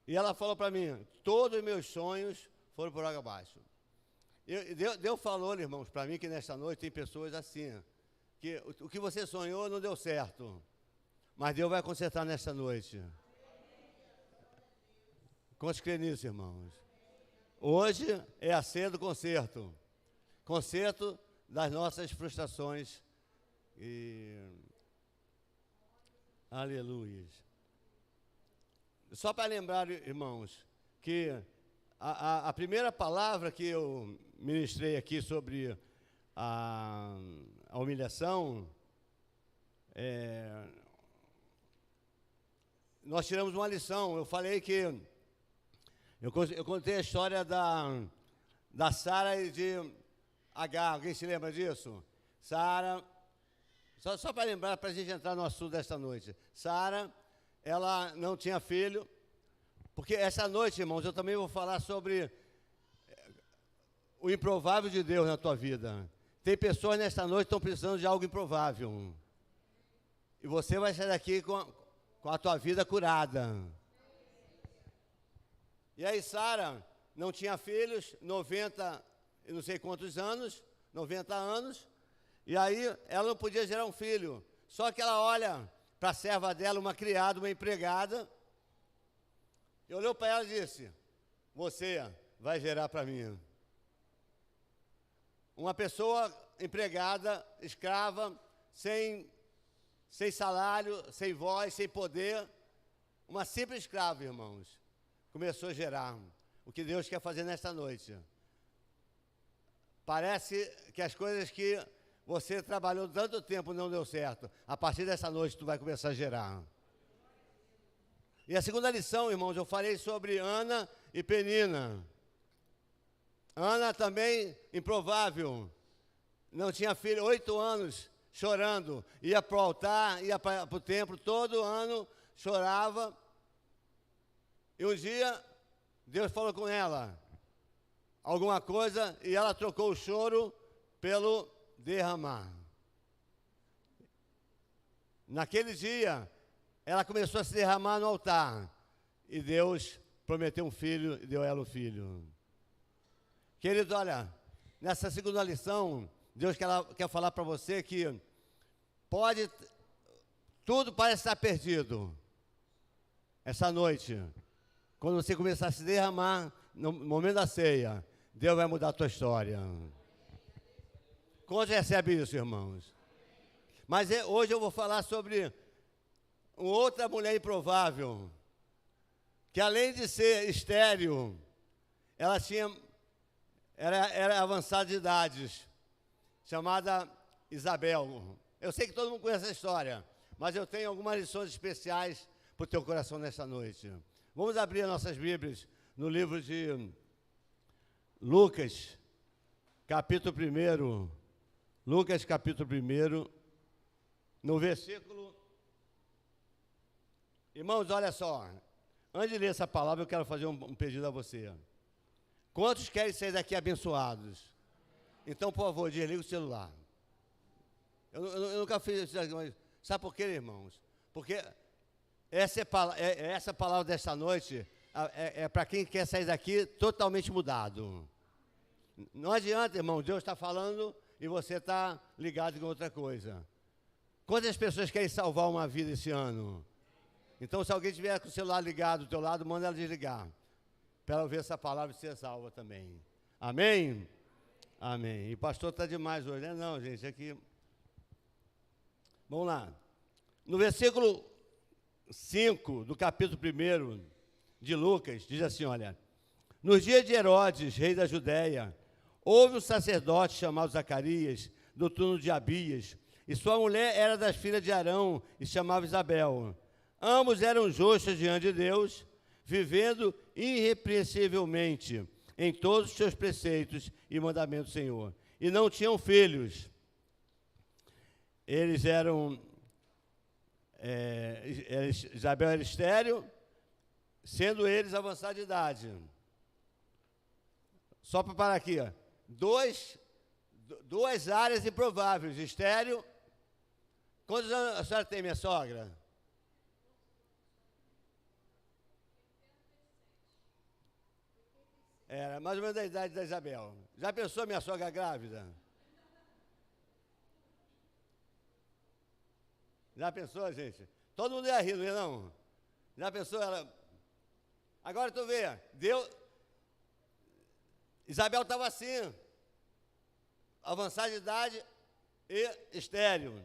E ela falou para mim, todos os meus sonhos foram por água abaixo. Deus falou, irmãos, para mim que nesta noite tem pessoas assim, que o que você sonhou não deu certo, mas Deus vai consertar nesta noite. Quantos crê nisso, irmãos? Hoje é a ceia do conserto. Conserto das nossas frustrações. Aleluia. Só para lembrar, irmãos, que a primeira palavra que eu ministrei aqui sobre a humilhação, nós tiramos uma lição. Eu falei que eu contei a história da Sara e de Agar. Alguém se lembra disso? Sara, só para lembrar, para a gente entrar no assunto desta noite. Sara, ela não tinha filho, porque essa noite, irmãos, eu também vou falar sobre o improvável de Deus na tua vida. Tem pessoas nesta noite que estão precisando de algo improvável. E você vai sair daqui com a tua vida curada. E aí Sara não tinha filhos, 90, eu não sei quantos anos, 90 anos, e aí ela não podia gerar um filho. Só que ela olha para a serva dela, uma criada, uma empregada, e olhou para ela e disse, você vai gerar para mim. Uma pessoa empregada, escrava, sem salário, sem voz, sem poder, uma simples escrava, irmãos, começou a gerar o que Deus quer fazer nesta noite. Parece que as coisas que você trabalhou tanto tempo não deu certo. A partir dessa noite tu vai começar a gerar. E a segunda lição, irmãos, eu falei sobre Ana e Penina. Ana também improvável. Não tinha filho, 8 anos chorando. Ia para o altar, ia para o templo, todo ano chorava. E um dia Deus falou com ela alguma coisa e ela trocou o choro pelo derramar. Naquele dia, ela começou a se derramar no altar. E Deus prometeu um filho e deu a ela o filho. Querido, olha, nessa segunda lição, Deus quer falar para você que tudo parece estar perdido. Essa noite, quando você começar a se derramar no momento da ceia, Deus vai mudar a tua história. Quantos recebem isso, irmãos? Mas hoje eu vou falar sobre uma outra mulher improvável, que além de ser estéril, ela era avançada de idades, chamada Isabel. Eu sei que todo mundo conhece essa história, mas eu tenho algumas lições especiais para o teu coração nesta noite. Vamos abrir as nossas Bíblias no livro de Lucas, capítulo 1. Lucas, capítulo 1, no versículo... Irmãos, olha só. Antes de ler essa palavra, eu quero fazer um pedido a você. Quantos querem sair daqui abençoados? Então, por favor, desliga o celular. Eu nunca fiz isso, mas sabe por quê, irmãos? Porque essa palavra desta noite é para quem quer sair daqui totalmente mudado. Não adianta, irmão, Deus está falando e você está ligado com outra coisa. Quantas pessoas querem salvar uma vida esse ano? Então, se alguém tiver com o celular ligado do teu lado, manda ela desligar, para ela ouvir essa palavra e ser salva também. Amém? Amém. E o pastor está demais hoje, né? Não, gente, aqui... Vamos lá. No versículo 5 do capítulo 1 de Lucas, diz assim, olha... Nos dias de Herodes, rei da Judéia, houve um sacerdote chamado Zacarias, do turno de Abias, e sua mulher era das filhas de Arão, e se chamava Isabel. Ambos eram justos diante de Deus, vivendo irrepreensivelmente em todos os seus preceitos e mandamentos do Senhor. E não tinham filhos. Eles eram... Isabel era estéril, sendo eles avançados de idade. Só para parar aqui, ó. Duas áreas improváveis, estéril. Quantos anos a senhora tem, minha sogra? Era mais ou menos da idade da Isabel. Já pensou minha sogra grávida? Já pensou, gente? Todo mundo ia rir, não ia não? Já pensou ela? Agora tu vê, Isabel estava assim, avançada de idade e estéril.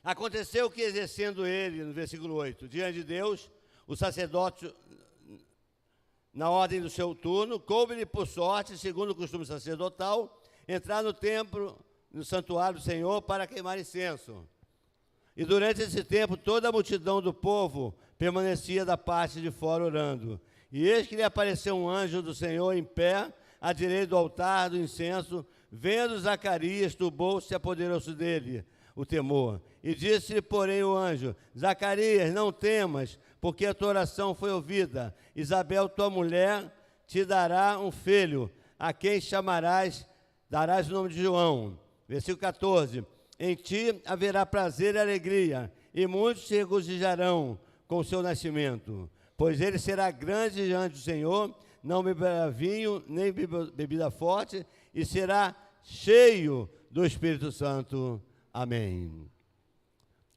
Aconteceu que, exercendo ele, no versículo 8, diante de Deus, o sacerdote, na ordem do seu turno, coube-lhe por sorte, segundo o costume sacerdotal, entrar no templo, no santuário do Senhor, para queimar incenso. E durante esse tempo, toda a multidão do povo permanecia da parte de fora orando. E eis que lhe apareceu um anjo do Senhor em pé, à direita do altar do incenso. Vendo Zacarias, turbou-se e apoderou-se dele o temor. E disse-lhe, porém, o anjo: Zacarias, não temas, porque a tua oração foi ouvida. Isabel, tua mulher, te dará um filho, a quem darás o nome de João. Versículo 14. Em ti haverá prazer e alegria, e muitos se regozijarão com o seu nascimento. Pois ele será grande diante do Senhor, não beberá vinho, nem bebida forte, e será cheio do Espírito Santo. Amém.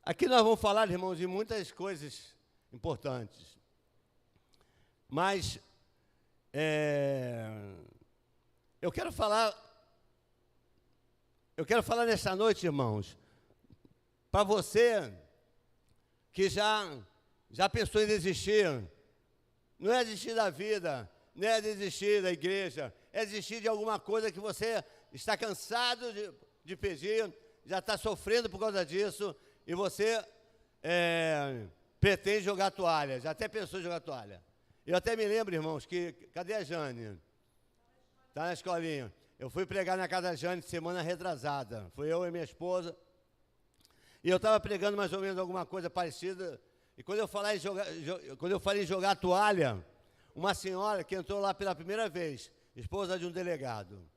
Aqui nós vamos falar, irmãos, de muitas coisas importantes. Mas eu quero falar nessa noite, irmãos, para você que já pensou em desistir. Não é desistir da vida, não é desistir da igreja, é desistir de alguma coisa que você está cansado de pedir, já está sofrendo por causa disso, e você pretende jogar toalha, já até pensou em jogar toalha. Eu até me lembro, irmãos, cadê a Jane? Está na escolinha. Eu fui pregar na casa da Jane semana retrasada, fui eu e minha esposa, e eu estava pregando mais ou menos alguma coisa parecida, e quando eu falei em jogar toalha, uma senhora que entrou lá pela primeira vez, esposa de um delegado,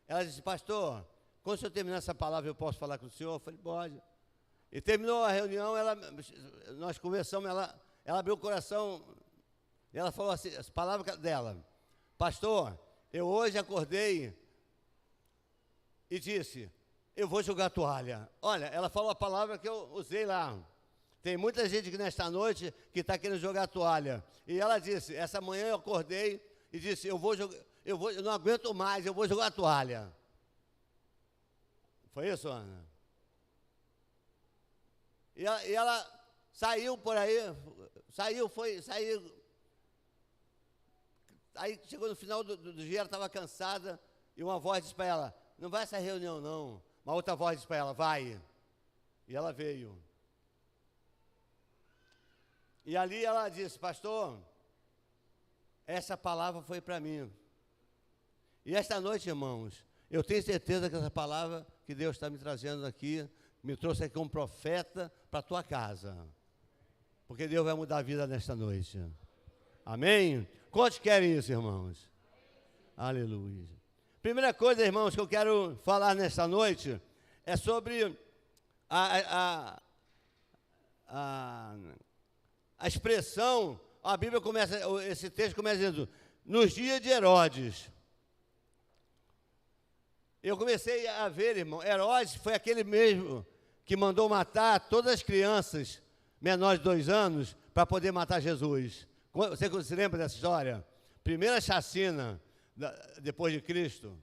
ela disse: pastor, quando o senhor terminar essa palavra, eu posso falar com o senhor? Eu falei: pode. E terminou a reunião, nós conversamos, ela abriu o coração, e ela falou assim, as palavras dela: pastor, eu hoje acordei e disse, eu vou jogar toalha. Olha, ela falou a palavra que eu usei lá. Tem muita gente que nesta noite que está querendo jogar toalha. E ela disse, essa manhã eu acordei e disse, eu não aguento mais, eu vou jogar toalha. Foi isso, Ana? E ela saiu por aí, saiu. Aí chegou no final do dia, ela estava cansada, e uma voz disse para ela: não vai essa reunião não. Uma outra voz disse para ela: vai. E ela veio. E ali ela disse: pastor, essa palavra foi para mim. E esta noite, irmãos, eu tenho certeza que essa palavra que Deus está me trazendo aqui, me trouxe aqui como profeta para a tua casa. Porque Deus vai mudar a vida nesta noite. Amém? Quantos querem isso, irmãos? Aleluia. Primeira coisa, irmãos, que eu quero falar nesta noite é sobre a expressão. A Bíblia começa, esse texto começa dizendo, nos dias de Herodes. Eu comecei a ver, irmão, Herodes foi aquele mesmo que mandou matar todas as crianças menores de 2 anos para poder matar Jesus. Você se lembra dessa história? Primeira chacina depois de Cristo.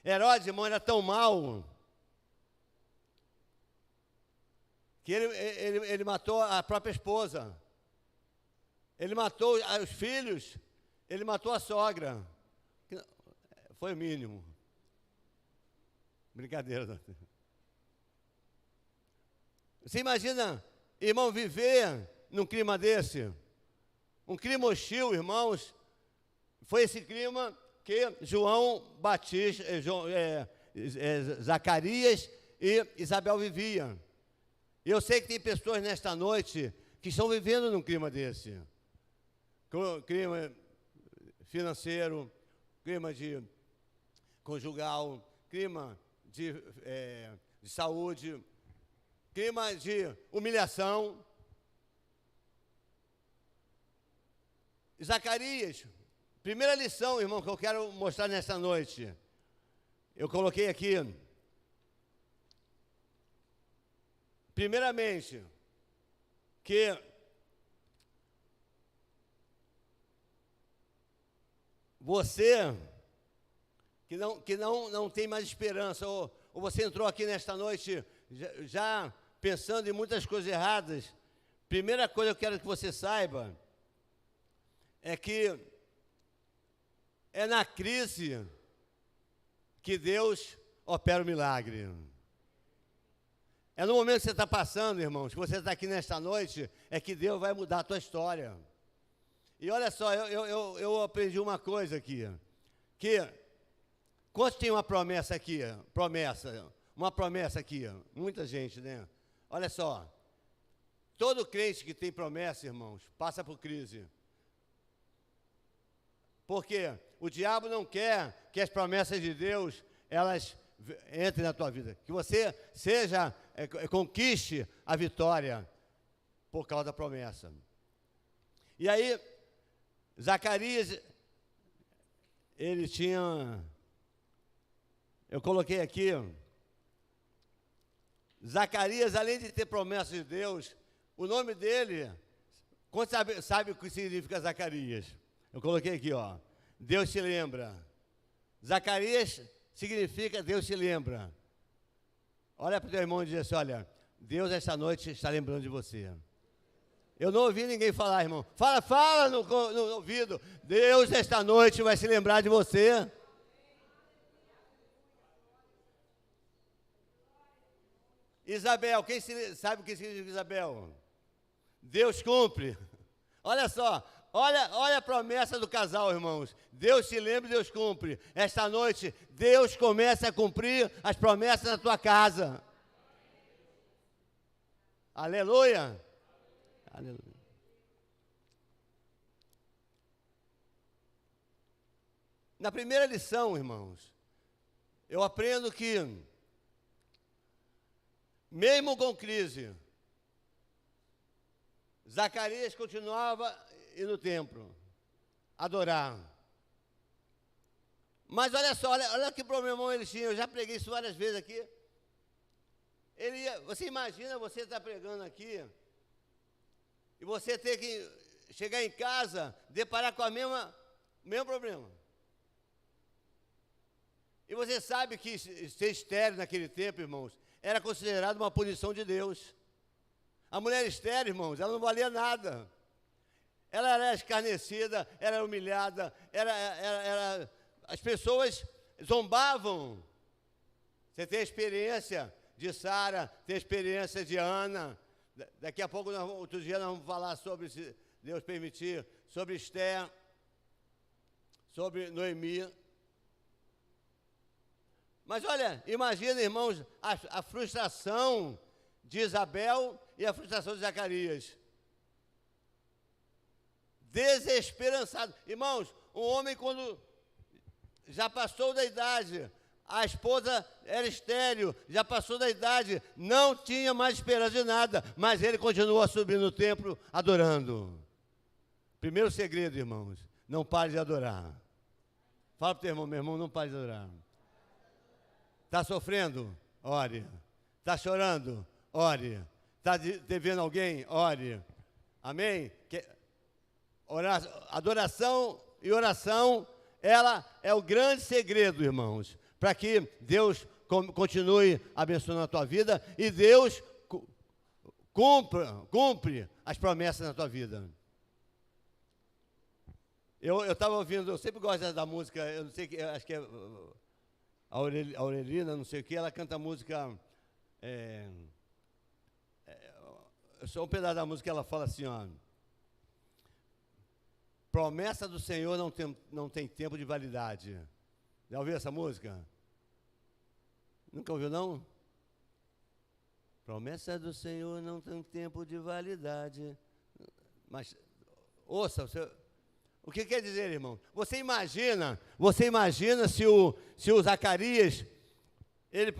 Herodes, irmão, era tão mau que ele matou a própria esposa. Ele matou os filhos. Ele matou a sogra. Foi o mínimo. Brincadeira. Você imagina, irmão, viver num clima desse? Um clima hostil, irmãos. Foi esse clima que João Batista, Zacarias e Isabel viviam. Eu sei que tem pessoas nesta noite que estão vivendo num clima desse. Clima financeiro, clima de conjugal, clima de saúde, clima de humilhação. Zacarias Primeira lição, irmão, que eu quero mostrar nessa noite. Eu coloquei aqui. Primeiramente, que você que não tem mais esperança, ou você entrou aqui nesta noite já pensando em muitas coisas erradas, primeira coisa que eu quero que você saiba é que é na crise que Deus opera o milagre. É no momento que você está passando, irmãos, que você está aqui nesta noite, é que Deus vai mudar a tua história. E olha só, eu aprendi uma coisa aqui, que quantos tem uma promessa aqui? Uma promessa aqui, muita gente, né? Olha só, todo crente que tem promessa, irmãos, passa por crise. Porque o diabo não quer que as promessas de Deus, elas entrem na tua vida. Que você conquiste a vitória por causa da promessa. E aí, Zacarias, ele tinha, eu coloquei aqui, Zacarias, além de ter promessa de Deus, o nome dele, quanto sabe o que significa Zacarias? Eu coloquei aqui, ó, Deus se lembra. Zacarias significa Deus se lembra. Olha para o teu irmão e diz assim, olha, Deus esta noite está lembrando de você. Eu não ouvi ninguém falar, irmão. Fala no ouvido. Deus esta noite vai se lembrar de você. Isabel, quem sabe o que significa Isabel? Deus cumpre. Olha só, olha a promessa do casal, irmãos. Deus se lembra e Deus cumpre. Esta noite, Deus começa a cumprir as promessas na tua casa. Aleluia. Aleluia. Na primeira lição, irmãos, eu aprendo que, mesmo com crise, Zacarias continuava indo no templo, adorar. Mas olha só, olha que problemão ele tinha, eu já preguei isso várias vezes aqui. Você imagina você estar pregando aqui, e você ter que chegar em casa, deparar com o mesmo problema. E você sabe que ser estéril naquele tempo, irmãos, era considerado uma punição de Deus. A mulher estéril, irmãos, ela não valia nada. Ela era escarnecida, era humilhada, as pessoas zombavam. Você tem a experiência de Sara, tem a experiência de Ana. Daqui a pouco, outro dia, nós vamos falar sobre, se Deus permitir, sobre Esther, sobre Noemi. Mas olha, imagina, irmãos, a frustração de Isabel e a frustração de Zacarias. Desesperançado. Irmãos, um homem quando já passou da idade, a esposa era estéril, já passou da idade, não tinha mais esperança de nada, mas ele continuou a subir no templo adorando. Primeiro segredo, irmãos, não pare de adorar. Fala para o teu irmão, meu irmão, não pare de adorar. Está sofrendo? Ore. Está chorando? Ore. Está devendo alguém? Ore. Amém? Adoração e oração, ela é o grande segredo, irmãos, para que Deus continue abençoando a tua vida e Deus cumpre as promessas na tua vida. Eu estava ouvindo, eu sempre gosto da música, eu não sei, acho que é a Aurelina, não sei o que, ela canta a música, só um pedaço da música, ela fala assim, ó, promessa do Senhor não tem tempo de validade. Já ouviu essa música? Nunca ouviu, não? Promessa do Senhor não tem tempo de validade. Mas, ouça, o que quer dizer, irmão? Você imagina se o Zacarias, ele,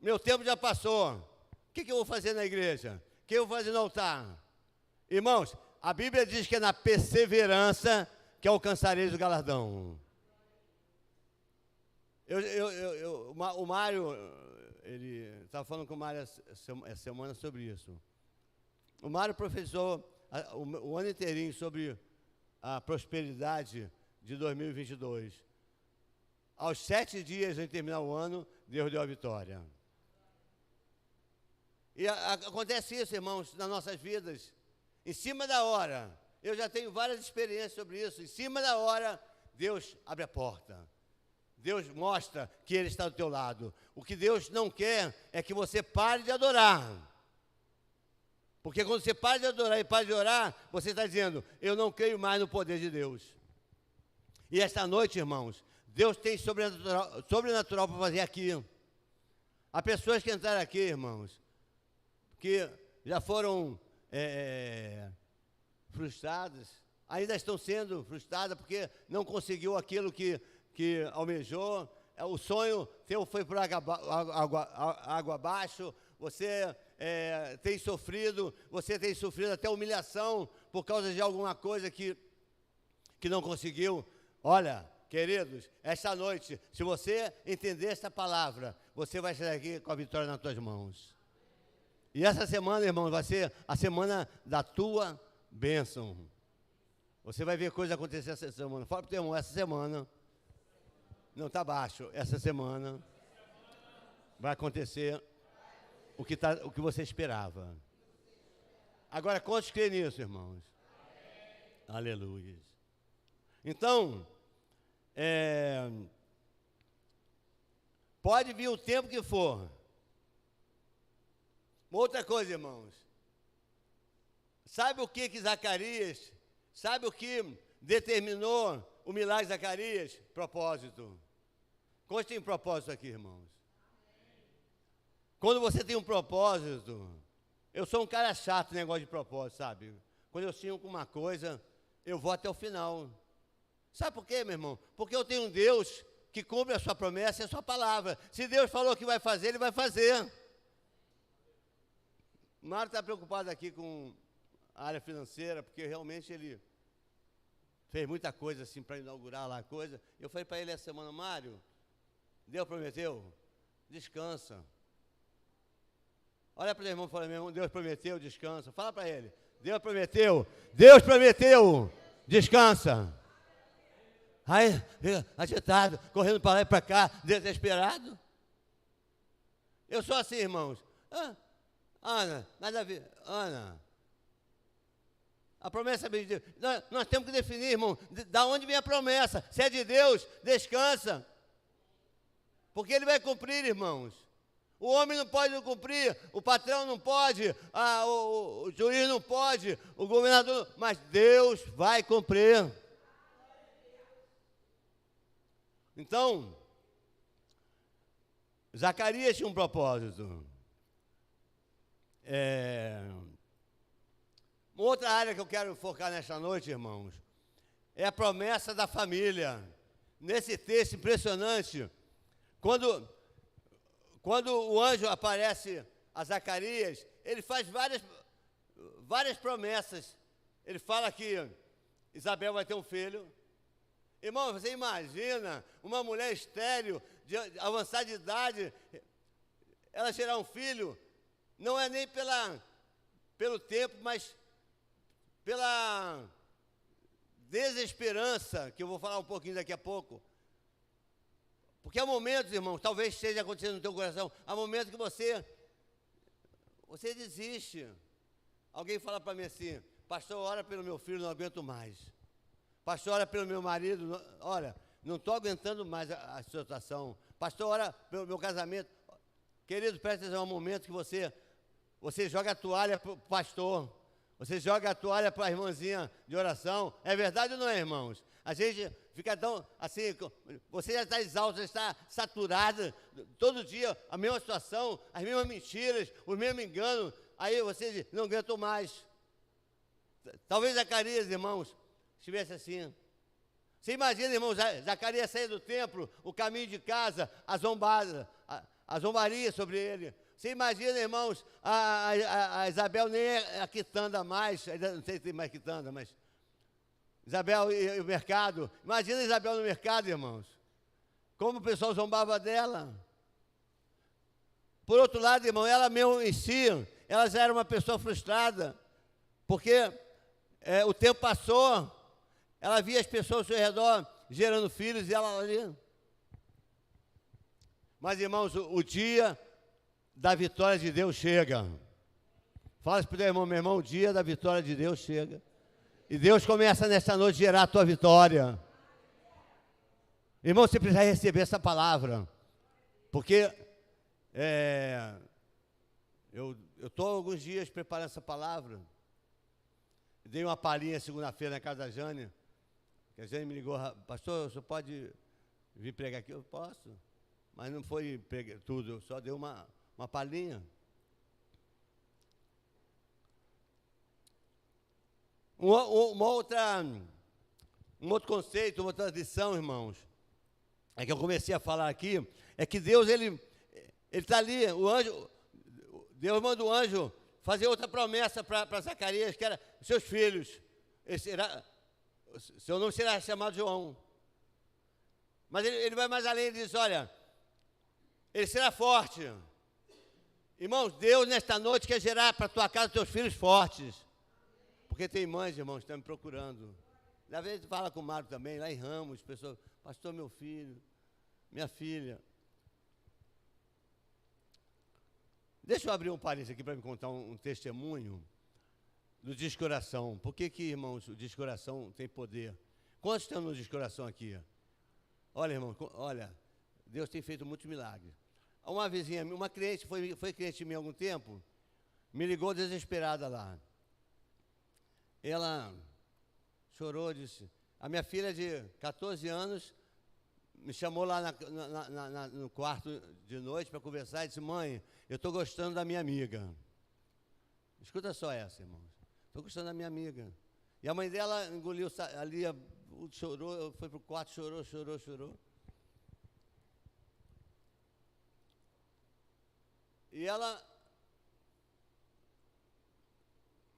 meu tempo já passou, o que eu vou fazer na igreja? O que eu vou fazer no altar? Irmãos, a Bíblia diz que é na perseverança que alcançareis o galardão. O Mário, ele estava falando com o Mário essa semana sobre isso. O Mário professou o ano inteirinho sobre a prosperidade de 2022. Aos 7 dias de terminar o ano, Deus deu a vitória. E acontece isso, irmãos, nas nossas vidas. Em cima da hora, eu já tenho várias experiências sobre isso. Em cima da hora, Deus abre a porta. Deus mostra que Ele está do teu lado. O que Deus não quer é que você pare de adorar. Porque quando você para de adorar e para de orar, você está dizendo, eu não creio mais no poder de Deus. E esta noite, irmãos, Deus tem sobrenatural para fazer aqui. Há pessoas que entraram aqui, irmãos, que já foram frustradas, ainda estão sendo frustradas porque não conseguiu aquilo que almejou. O sonho teu foi por água abaixo. Você tem sofrido até humilhação por causa de alguma coisa que não conseguiu. Olha, queridos, esta noite, se você entender esta palavra, você vai sair aqui com a vitória nas tuas mãos. E essa semana, irmão, vai ser a semana da tua bênção. Você vai ver coisas acontecer essa semana. Fala para o teu irmão, essa semana, não está baixo, essa semana vai acontecer o que você esperava. Agora, quantos creem nisso, irmãos? Aleluia. Então, pode vir o tempo que for. Outra coisa, irmãos. Sabe o que Zacarias, sabe o que determinou o milagre de Zacarias? Propósito. Quantos tem propósito aqui, irmãos? Quando você tem um propósito, eu sou um cara chato, negócio de propósito, sabe? Quando eu sinto uma coisa, eu vou até o final. Sabe por quê, meu irmão? Porque eu tenho um Deus que cumpre a sua promessa e a sua palavra. Se Deus falou que vai fazer, Ele vai fazer. O Mário está preocupado aqui com a área financeira, porque realmente ele fez muita coisa assim para inaugurar lá a coisa. Eu falei para ele essa semana, Mário, Deus prometeu, descansa. Olha para o irmão e fala, meu irmão, Deus prometeu, descansa. Fala para ele, Deus prometeu, descansa. Aí, fica agitado, correndo para lá e para cá, desesperado. Eu sou assim, irmãos. Ana, nada a ver. Ana, a promessa de Deus. Nós temos que definir, irmão, da onde vem a promessa. Se é de Deus, descansa. Porque Ele vai cumprir, irmãos. O homem não pode não cumprir, o patrão não pode, o juiz não pode, o governador não, mas Deus vai cumprir. Então, Zacarias tinha um propósito. Uma outra área que eu quero focar nesta noite, irmãos, é a promessa da família. Nesse texto impressionante, quando o anjo aparece a Zacarias, ele faz várias promessas. Ele fala que Isabel vai ter um filho. Irmão, você imagina uma mulher estéril, de avançada de idade, ela gerar um filho, não é nem pelo tempo, mas pela desesperança, que eu vou falar um pouquinho daqui a pouco. Porque há momentos, irmãos, talvez esteja acontecendo no teu coração, há momentos que você desiste. Alguém fala para mim assim, pastor, ora pelo meu filho, não aguento mais. Pastor, ora pelo meu marido, olha, não estou aguentando mais a situação. Pastor, ora pelo meu casamento. Querido, presta atenção, é um momento que você joga a toalha para o pastor, você joga a toalha para a irmãzinha de oração. É verdade ou não é, irmãos? A gente fica tão assim, você já está exausto, já está saturado, todo dia a mesma situação, as mesmas mentiras, os mesmos enganos, aí você diz, não aguento mais. Talvez Zacarias, irmãos, estivesse assim. Você imagina, irmãos, Zacarias sair do templo, o caminho de casa, a zombaria sobre ele. Você imagina, irmãos, a Isabel nem é a quitanda mais, ainda não sei se tem mais quitanda, mas Isabel e o mercado. Imagina Isabel no mercado, irmãos. Como o pessoal zombava dela. Por outro lado, irmão, ela mesmo em si, ela já era uma pessoa frustrada. Porque o tempo passou, ela via as pessoas ao seu redor gerando filhos e ela ali. Mas, irmãos, o dia da vitória de Deus chega. Fala isso para o teu irmão, meu irmão, o dia da vitória de Deus chega. E Deus começa nessa noite a gerar a tua vitória. Irmão, você precisa receber essa palavra. Porque eu estou alguns dias preparando essa palavra. Dei uma palhinha segunda-feira na casa da Jane. Que a Jane me ligou, pastor, o senhor pode vir pregar aqui? Eu posso. Mas não foi pregar tudo, só deu uma palhinha. Um outro conceito, uma outra lição, irmãos, é que eu comecei a falar aqui, é que Deus, ele está ali, o anjo, Deus manda o anjo fazer outra promessa para Zacarias, que era seus filhos, seu nome será chamado João. Mas ele vai mais além e diz, olha, ele será forte. Irmãos, Deus nesta noite quer gerar para a tua casa teus filhos fortes. Porque tem mães, irmãos, que estão me procurando. Às vezes fala com o Mário também, lá em Ramos, pessoas, pastor, meu filho, minha filha. Deixa eu abrir um parênteses aqui para me contar um testemunho do Descoração. Por que, irmãos, o Descoração tem poder? Quantos estão no Descoração aqui? Olha, irmão, olha, Deus tem feito muitos milagres. Uma vizinha, uma cliente, foi cliente minha há algum tempo, me ligou desesperada lá. Ela chorou, disse, a minha filha de 14 anos me chamou lá no quarto de noite para conversar e disse, mãe, eu estou gostando da minha amiga. Escuta só essa, irmãos. Estou gostando da minha amiga. E a mãe dela engoliu ali, chorou, foi para o quarto, chorou.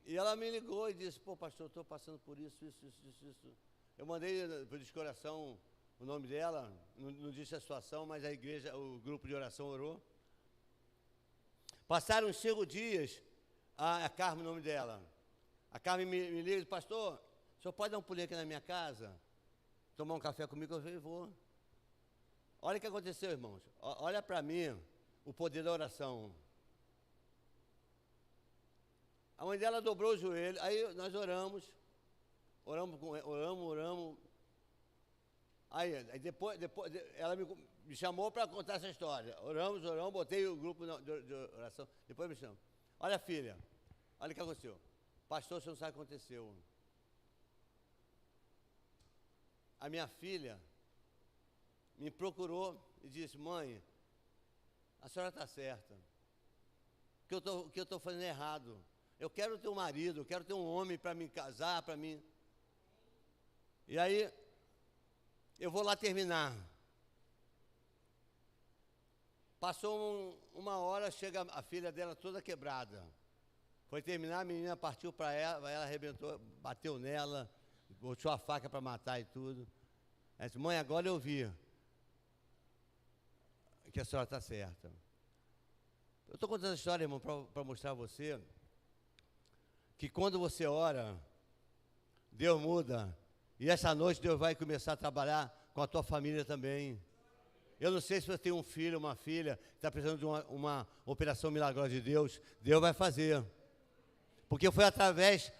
E ela me ligou e disse, pô, pastor, estou passando por isso. Eu mandei para o Descoração o nome dela, não disse a situação, mas a igreja, o grupo de oração orou. Passaram uns 5 dias, a Carmen, o nome dela. A Carmen me liga e disse, pastor, o senhor pode dar um pulinho aqui na minha casa? Tomar um café comigo? Eu falei, vou. Olha o que aconteceu, irmãos. Olha para mim o poder da oração. A mãe dela dobrou o joelho, aí nós oramos. Aí depois ela me chamou para contar essa história. Oramos, botei o grupo de oração. Depois me chamou. Olha, filha, olha o que aconteceu. Pastor, você não sabe o que aconteceu. A minha filha me procurou e disse, mãe, a senhora está certa. O que eu estou fazendo errado. Eu quero ter um marido, eu quero ter um homem para me casar, para mim. E aí, eu vou lá terminar. Passou uma hora, chega a filha dela toda quebrada. Foi terminar, a menina partiu para ela arrebentou, bateu nela, botou a faca para matar e tudo. Ela disse, mãe, agora eu vi que a senhora está certa. Eu estou contando essa história, irmão, para mostrar a você que quando você ora, Deus muda. E essa noite Deus vai começar a trabalhar com a tua família também. Eu não sei se você tem um filho, uma filha, que está precisando de uma operação milagrosa de Deus. Deus vai fazer. Porque foi através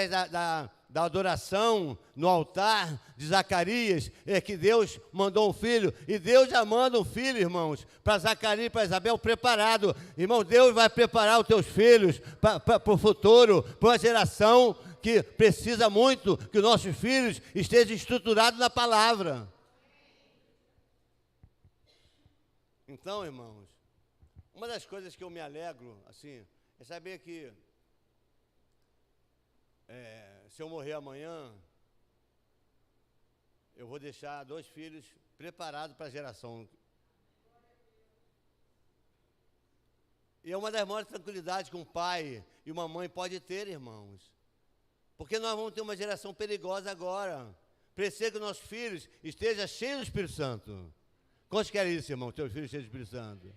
da adoração no altar de Zacarias que Deus mandou um filho. E Deus já manda um filho, irmãos, para Zacarias e para Isabel preparado. Irmão, Deus vai preparar os teus filhos para o futuro, para uma geração que precisa muito que os nossos filhos estejam estruturados na palavra. Então, irmãos, uma das coisas que eu me alegro, assim, é saber que se eu morrer amanhã, eu vou deixar 2 filhos preparados para a geração. E é uma das maiores tranquilidades que um pai e uma mãe podem ter, irmãos. Porque nós vamos ter uma geração perigosa agora. Precisa que nossos filhos estejam cheios do Espírito Santo. Quantos querem isso, irmão? Teus filhos cheios do Espírito Santo.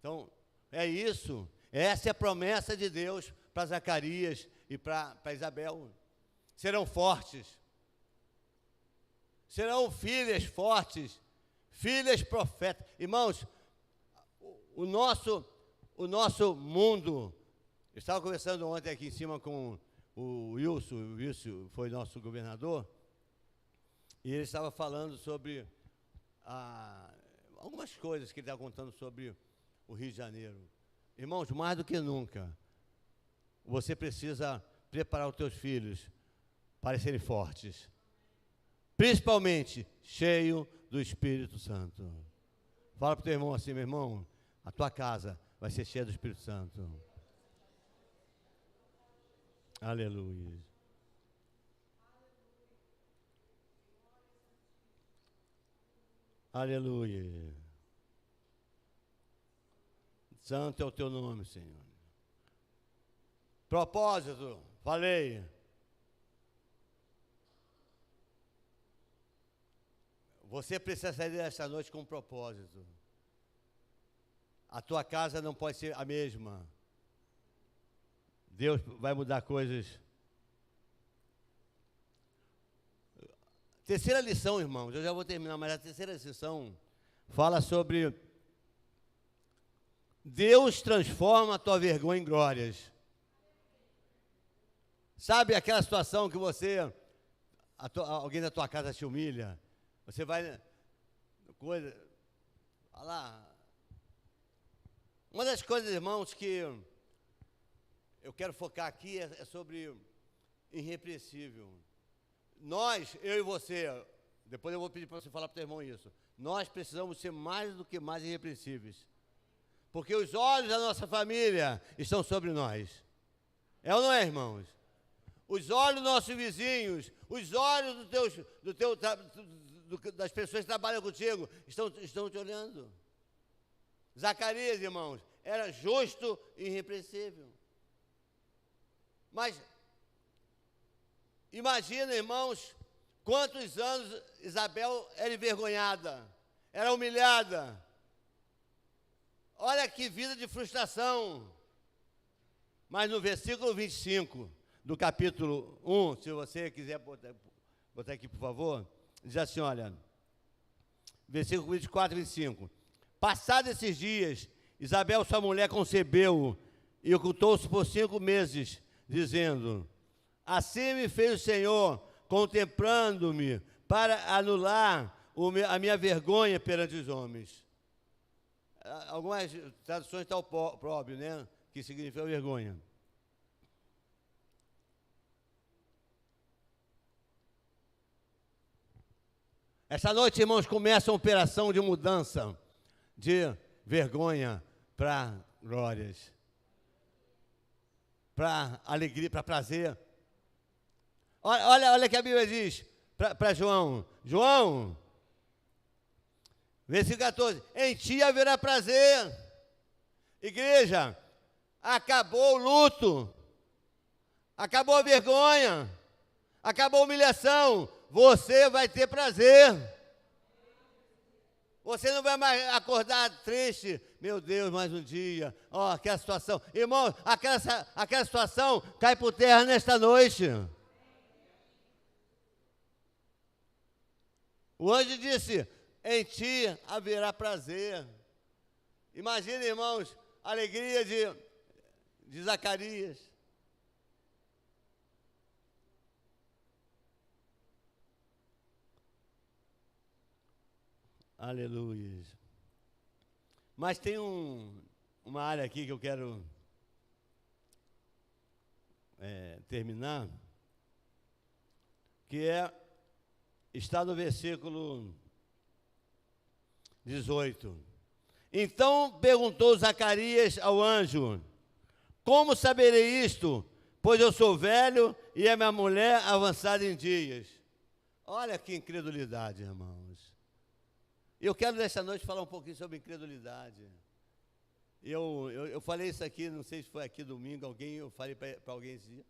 Então, é isso. Essa é a promessa de Deus para Zacarias e para Isabel. Serão fortes. Serão filhas fortes. Filhas profetas. Irmãos, o nosso mundo... Eu estava conversando ontem aqui em cima com o Wilson foi nosso governador, e ele estava falando sobre algumas coisas que ele estava contando sobre o Rio de Janeiro. Irmãos, mais do que nunca, você precisa preparar os teus filhos para serem fortes, principalmente cheio do Espírito Santo. Fala para o teu irmão assim, meu irmão, a tua casa vai ser cheia do Espírito Santo. Aleluia. Aleluia. Santo é o teu nome, Senhor. Propósito, falei. Você precisa sair desta noite com um propósito. A tua casa não pode ser a mesma. Deus vai mudar coisas. Terceira lição, irmãos, eu já vou terminar, mas a terceira lição fala sobre Deus transforma a tua vergonha em glórias. Sabe aquela situação que alguém da tua casa te humilha? Você vai, olha lá. Uma das coisas, irmãos, que eu quero focar aqui é sobre irrepreensível. Nós, eu e você, depois eu vou pedir para você falar para o teu irmão isso. Nós precisamos ser mais do que mais irrepreensíveis. Porque os olhos da nossa família estão sobre nós. É ou não é, irmãos? Os olhos dos nossos vizinhos, os olhos das pessoas que trabalham contigo estão te olhando. Zacarias, irmãos, era justo e irrepreensível. Mas, imagina, irmãos, quantos anos Isabel era envergonhada, era humilhada. Olha que vida de frustração. Mas no versículo 25 do capítulo 1, se você quiser botar aqui, por favor, diz assim, olha, versículo 24 e 25. Passados esses dias, Isabel, sua mulher, concebeu e ocultou-se por 5 meses, dizendo, assim me fez o Senhor, contemplando-me, para anular a minha vergonha perante os homens. Algumas traduções estão próprio, né? Que significa vergonha. Essa noite, irmãos, começa uma operação de mudança de vergonha para glórias, para alegria, para prazer. Olha que a Bíblia diz para João. João, versículo 14, em ti haverá prazer. Igreja, acabou o luto, acabou a vergonha, acabou a humilhação, você vai ter prazer. Você não vai mais acordar triste. Meu Deus, mais um dia. Ó, aquela situação. Irmão, aquela situação cai por terra nesta noite. O anjo disse, em ti haverá prazer. Imagina, irmãos, a alegria de Zacarias. Aleluia. Mas tem uma área aqui que eu quero terminar, que está no versículo 18. Então perguntou Zacarias ao anjo, como saberei isto? Pois eu sou velho e a minha mulher avançada em dias. Olha que incredulidade, irmãos. Eu quero nesta noite falar um pouquinho sobre incredulidade. Eu falei isso aqui, não sei se foi aqui domingo, eu falei para alguém esse dia.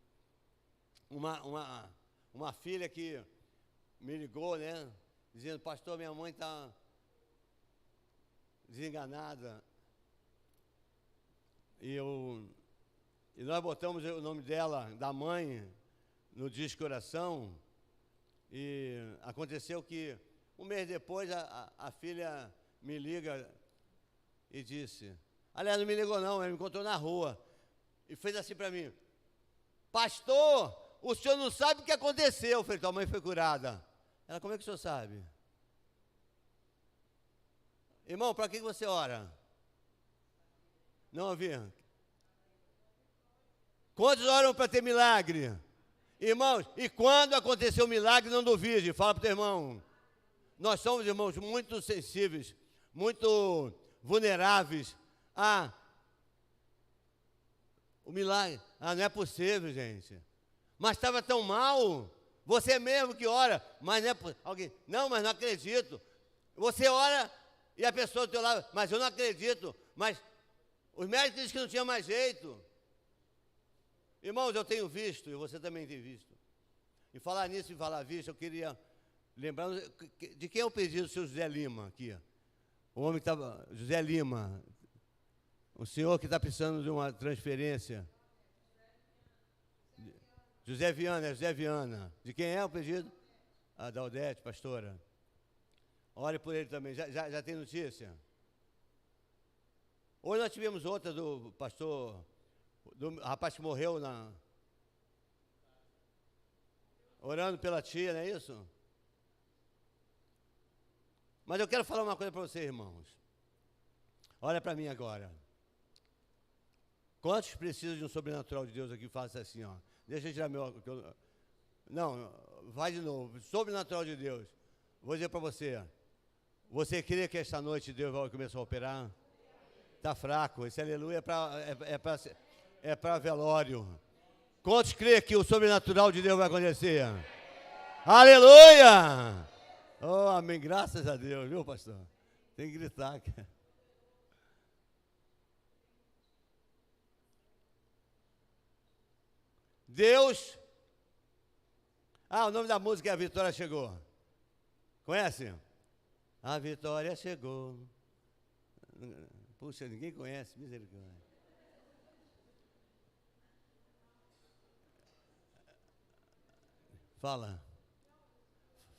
uma filha que me ligou, né? Dizendo, pastor, minha mãe está desenganada. E nós botamos o nome dela, da mãe, no disco oração. E aconteceu que, um mês depois, a filha me liga e disse... Aliás, não me ligou não, ela me encontrou na rua. E fez assim para mim. Pastor, o senhor não sabe o que aconteceu. Eu falei, tua mãe foi curada. Ela, como é que o senhor sabe? Irmão, para que você ora? Não ouvi. Quantos oram para ter milagre? Irmãos, e quando aconteceu o milagre, não duvide. Fala para o teu irmão. Nós somos, irmãos, muito sensíveis, muito vulneráveis a o milagre. Ah, não é possível, gente. Mas estava tão mal. Você mesmo que ora, mas não é possível. Alguém, não, mas não acredito. Você ora e a pessoa do teu lado, mas eu não acredito. Mas os médicos dizem que não tinha mais jeito. Irmãos, eu tenho visto, e você também tem visto. E falar nisso, e falar visto, eu queria lembrar de quem é o pedido do seu José Lima aqui. O homem que estava, José Lima, o senhor que está precisando de uma transferência. José Viana. De quem é o pedido? Ah, da Odete, pastora. Ore por ele também. Já tem notícia? Hoje nós tivemos outra do pastor, do rapaz que morreu orando pela tia, não é isso? Mas eu quero falar uma coisa para vocês, irmãos. Olha para mim agora. Quantos precisam de um sobrenatural de Deus aqui? Faça assim, ó. Deixa eu tirar meu... Não, vai de novo. Sobrenatural de Deus. Vou dizer para você. Você crê que esta noite Deus vai começar a operar? Está fraco. Esse aleluia é para velório. Quantos crê que o sobrenatural de Deus vai acontecer? Aleluia! Oh, amém. Graças a Deus, viu, pastor? Tem que gritar. Deus. Ah, o nome da música é A Vitória Chegou. Conhece? A vitória chegou. Puxa, ninguém conhece, misericórdia. Fala.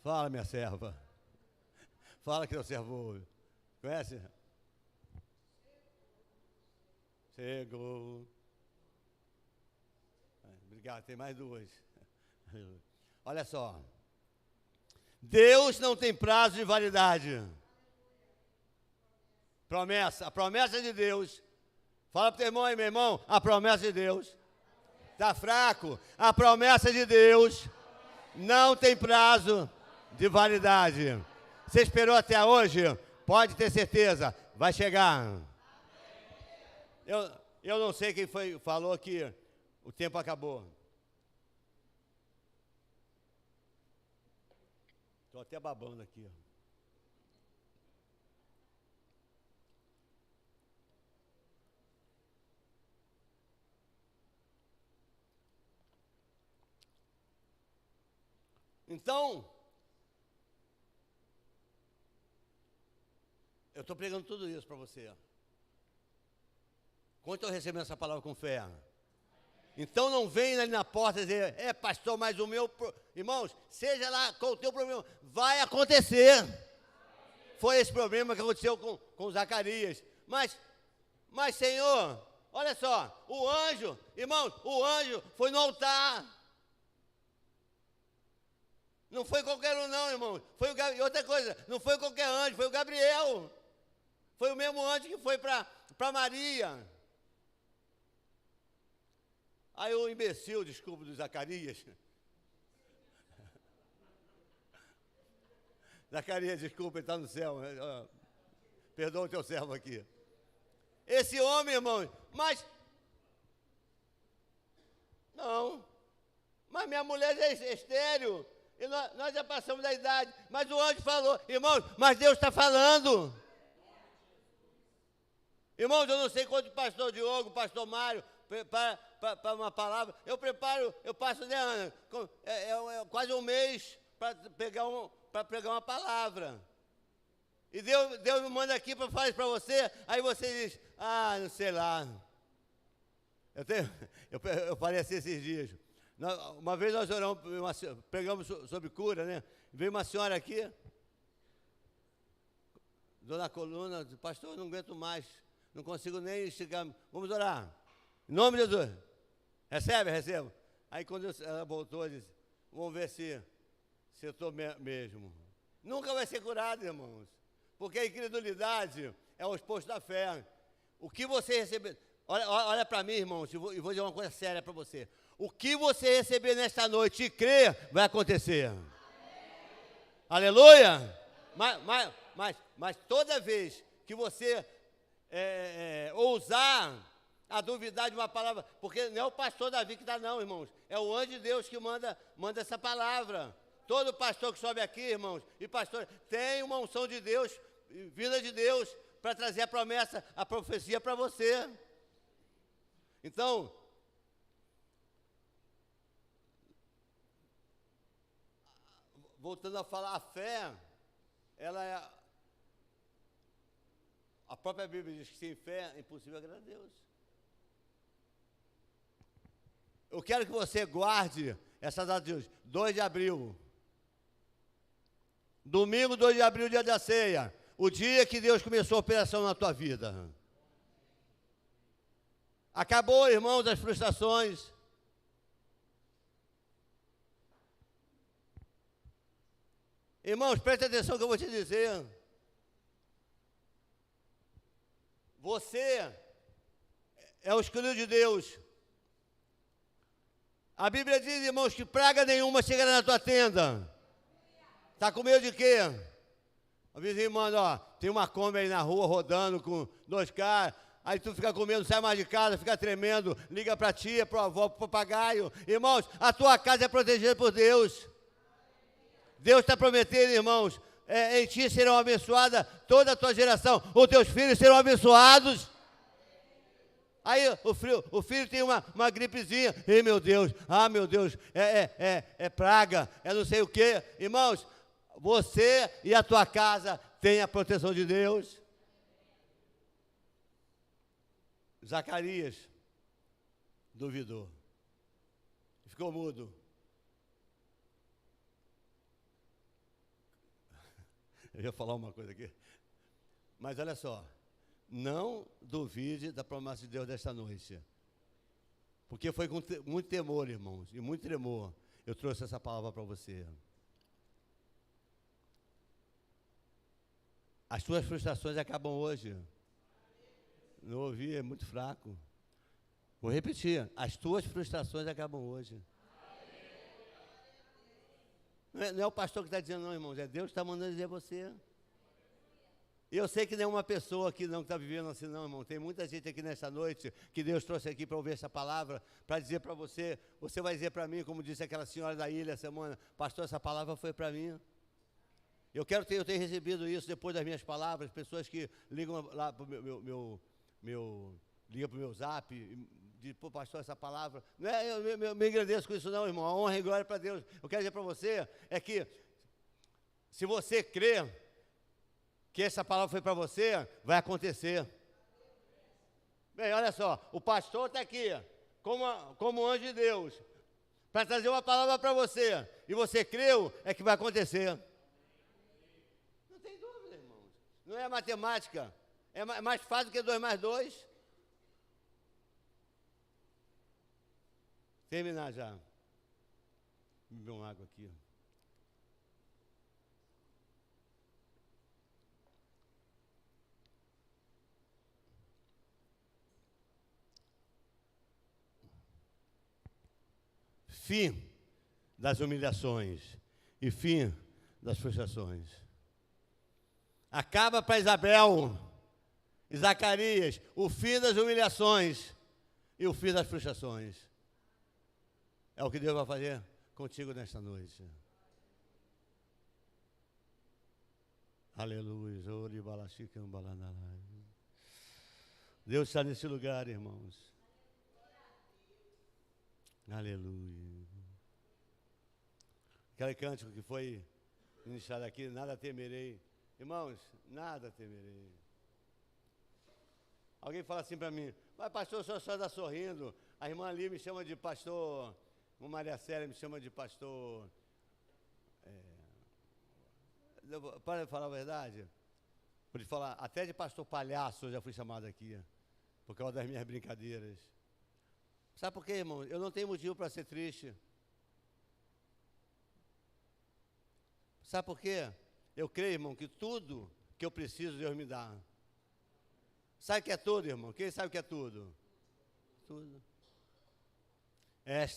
Fala, minha serva. Fala que teu servo ouve. Conhece? Chegou. Obrigado, tem mais duas. Olha só. Deus não tem prazo de validade. Promessa. A promessa de Deus. Fala para o teu irmão aí, meu irmão. A promessa de Deus. Está fraco. A promessa de Deus não tem prazo de validade. Você esperou até hoje? Pode ter certeza. Vai chegar. Eu não sei quem falou que o tempo acabou. Estou até babando aqui. Ó. Então, eu estou pregando tudo isso para você. Quanto eu recebo essa palavra com fé? Então não venha ali na porta dizer, pastor, mas o meu... Irmãos, seja lá qual o teu problema, vai acontecer. Foi esse problema que aconteceu com Zacarias. Mas, Senhor, olha só, o anjo, irmãos, o anjo foi no altar. Não foi qualquer um não, irmão. E outra coisa, não foi qualquer anjo, foi o Gabriel. Foi o mesmo anjo que foi para Maria. Aí o imbecil, desculpa, do Zacarias. Zacarias, desculpa, ele está no céu. Perdoa o teu servo aqui. Esse homem, irmão, mas... Não. Mas minha mulher já é estéril. E nós já passamos da idade. Mas o anjo falou, irmãos, mas Deus está falando. Irmãos, eu não sei quanto o pastor Diogo, o pastor Mário, para uma palavra. Eu passo, né, Ana, quase um mês para pregar uma palavra. E Deus me manda aqui para falar isso para você, aí você diz, não sei lá. Eu falei assim esses dias. Uma vez nós oramos, pregamos sobre cura, né? Veio uma senhora aqui, dor na coluna, pastor, eu não aguento mais, não consigo nem esticar. Vamos orar. Em nome de Jesus. Recebo. Aí quando ela voltou, ela disse, vamos ver se eu estou mesmo. Nunca vai ser curado, irmãos. Porque a incredulidade é o oposto da fé. O que você receber... Olha para mim, irmãos, e vou dizer uma coisa séria para você. O que você receber nesta noite e crer, vai acontecer. Amém. Aleluia! Mas toda vez que você ousar a duvidar de uma palavra, porque não é o pastor Davi que está não, irmãos, é o anjo de Deus que manda essa palavra. Todo pastor que sobe aqui, irmãos, e pastor, tem uma unção de Deus, vinda de Deus, para trazer a promessa, a profecia para você. Então, voltando a falar, a fé, ela é... A própria Bíblia diz que sem fé é impossível agradar a Deus. Eu quero que você guarde essa data de hoje, 2 de abril. Domingo, 2 de abril, dia da ceia. O dia que Deus começou a operação na tua vida. Acabou, irmãos, as frustrações. Irmãos, preste atenção no que eu vou te dizer. Você é o escolhido de Deus. A Bíblia diz, irmãos, que praga nenhuma chegará na tua tenda. Está com medo de quê? O vizinho manda, tem uma Kombi aí na rua rodando com 2 caras. Aí tu fica com medo, sai mais de casa, fica tremendo, liga para a tia, para o avô, para o papagaio. Irmãos, a tua casa é protegida por Deus. Deus está prometendo, irmãos, em ti serão abençoadas toda a tua geração. Os teus filhos serão abençoados. Aí o filho tem uma gripezinha. Ei, meu Deus, meu Deus, é praga, é não sei o quê. Irmãos, você e a tua casa têm a proteção de Deus. Zacarias duvidou. Ficou mudo. Eu ia falar uma coisa aqui. Mas olha só. Não duvide da promessa de Deus desta noite. Porque foi com muito temor, irmãos, e muito tremor, eu trouxe essa palavra para você. As suas frustrações acabam hoje. Não ouvi, é muito fraco. Vou repetir, as tuas frustrações acabam hoje. Não é o pastor que está dizendo não, irmãos, é Deus que está mandando dizer a você. E eu sei que nenhuma pessoa aqui não está vivendo assim não, irmão. Tem muita gente aqui nessa noite que Deus trouxe aqui para ouvir essa palavra, para dizer para você, você vai dizer para mim, como disse aquela senhora da ilha essa semana, pastor, essa palavra foi para mim. Eu tenho recebido isso depois das minhas palavras, pessoas que ligam lá para o liga para o meu zap, diz, pô, pastor, essa palavra. Não é, eu me agradeço com isso não, irmão. A honra e glória para Deus. Eu quero dizer para você, é que se você crê que essa palavra foi para você, vai acontecer. Bem, olha só, o pastor está aqui, como anjo de Deus, para trazer uma palavra para você, e você creu, é que vai acontecer. Não tem dúvida, irmãos. Não é matemática. É mais fácil que 2 mais 2. Terminar já. Beber uma água aqui. Fim das humilhações e fim das frustrações. Acaba para Isabel e Zacarias o fim das humilhações e o fim das frustrações. É o que Deus vai fazer contigo nesta noite. Aleluia. Deus está nesse lugar, irmãos. Aleluia. Aquele cântico que foi iniciado aqui, nada temerei. Irmãos, nada temerei. Alguém fala assim para mim, mas pastor, o senhor só está sorrindo. A irmã ali me chama de pastor, a Maria Célia me chama de pastor. Para falar a verdade, vou te falar, até de pastor palhaço eu já fui chamado aqui, por causa das minhas brincadeiras. Sabe por quê, irmão? Eu não tenho motivo para ser triste. Sabe por quê? Eu creio, irmão, que tudo que eu preciso, Deus me dá. Sabe o que é tudo, irmão? Quem sabe o que é tudo? Tudo. Esta